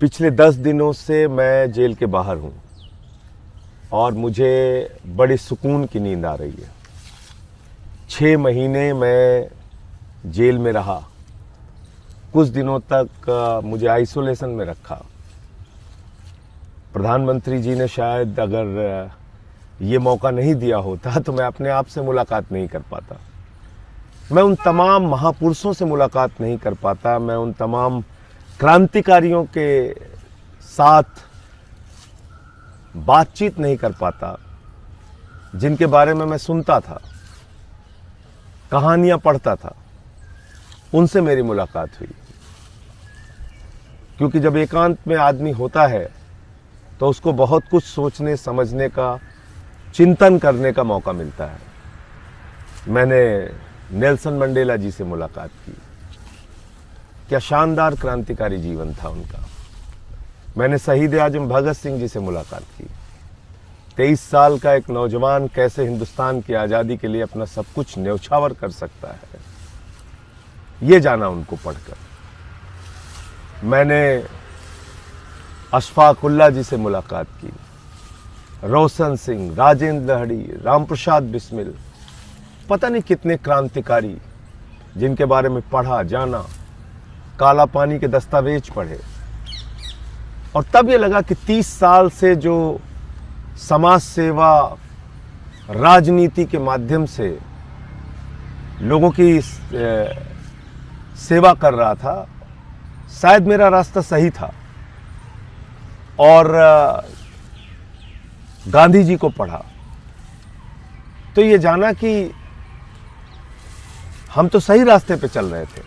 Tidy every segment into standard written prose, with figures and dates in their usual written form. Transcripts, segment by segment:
पिछले 10 दिनों से मैं जेल के बाहर हूँ और मुझे बड़ी सुकून की नींद आ रही है। 6 महीने मैं जेल में रहा। कुछ दिनों तक मुझे आइसोलेशन में रखा। प्रधानमंत्री जी ने शायद अगर ये मौका नहीं दिया होता तो मैं अपने आप से मुलाकात नहीं कर पाता। मैं उन तमाम महापुरुषों से मुलाकात नहीं कर पाता। मैं उन तमाम क्रांतिकारियों के साथ बातचीत नहीं कर पाता जिनके बारे में मैं सुनता था, कहानियां पढ़ता था। उनसे मेरी मुलाकात हुई, क्योंकि जब एकांत में आदमी होता है तो उसको बहुत कुछ सोचने समझने का, चिंतन करने का मौका मिलता है। मैंने नेल्सन मंडेला जी से मुलाकात की। क्या शानदार क्रांतिकारी जीवन था उनका। मैंने शहीद आजम भगत सिंह जी से मुलाकात की। 23 साल का एक नौजवान कैसे हिंदुस्तान की आज़ादी के लिए अपना सब कुछ न्यौछावर कर सकता है, ये जाना उनको पढ़कर। मैंने अशफाक उल्लाह जी से मुलाकात की। रोशन सिंह, राजेंद्र लहड़ी, राम प्रसाद बिस्मिल, पता नहीं कितने क्रांतिकारी जिनके बारे में पढ़ा, जाना, काला पानी के दस्तावेज पढ़े। और तब ये लगा कि 30 साल से जो समाज सेवा, राजनीति के माध्यम से लोगों की सेवा कर रहा था, शायद मेरा रास्ता सही था। और गांधी जी को पढ़ा तो ये जाना कि हम तो सही रास्ते पे चल रहे थे।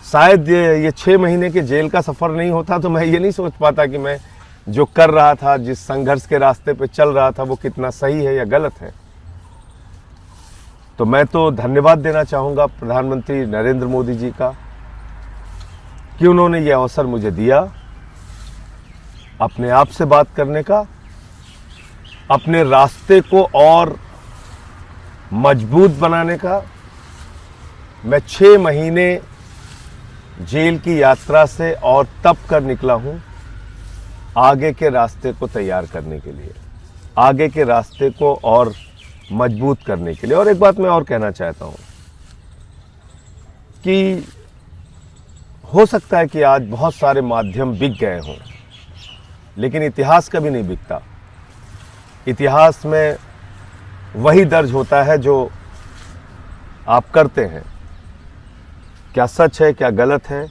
शायद ये 6 महीने के जेल का सफ़र नहीं होता तो मैं ये नहीं सोच पाता कि मैं जो कर रहा था, जिस संघर्ष के रास्ते पे चल रहा था, वो कितना सही है या गलत है। तो मैं तो धन्यवाद देना चाहूँगा प्रधानमंत्री नरेंद्र मोदी जी का कि उन्होंने ये अवसर मुझे दिया अपने आप से बात करने का, अपने रास्ते को और मजबूत बनाने का। मैं 6 महीने जेल की यात्रा से और तप कर निकला हूं आगे के रास्ते को तैयार करने के लिए, आगे के रास्ते को और मजबूत करने के लिए। और एक बात मैं और कहना चाहता हूं कि हो सकता है कि आज बहुत सारे माध्यम बिक गए हों, लेकिन इतिहास कभी नहीं बिकता। इतिहास में वही दर्ज होता है जो आप करते हैं। क्या सच है, क्या गलत है,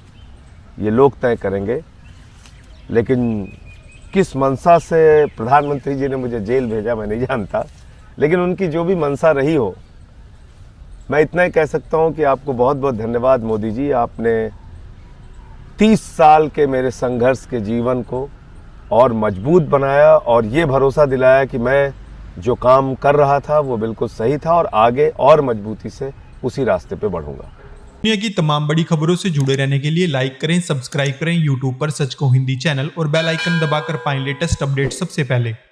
ये लोग तय करेंगे। लेकिन किस मंशा से प्रधानमंत्री जी ने मुझे जेल भेजा मैं नहीं जानता, लेकिन उनकी जो भी मंशा रही हो, मैं इतना ही कह सकता हूं कि आपको बहुत बहुत धन्यवाद मोदी जी। आपने 30 साल के मेरे संघर्ष के जीवन को और मजबूत बनाया और ये भरोसा दिलाया कि मैं जो काम कर रहा था वो बिल्कुल सही था और आगे और मजबूती से उसी रास्ते पे बढ़ूंगा। दुनिया की तमाम बड़ी खबरों से जुड़े रहने के लिए लाइक करें, सब्सक्राइब करें यूट्यूब पर सच को हिंदी चैनल और बेल आइकन दबाकर पाएं लेटेस्ट अपडेट सबसे पहले।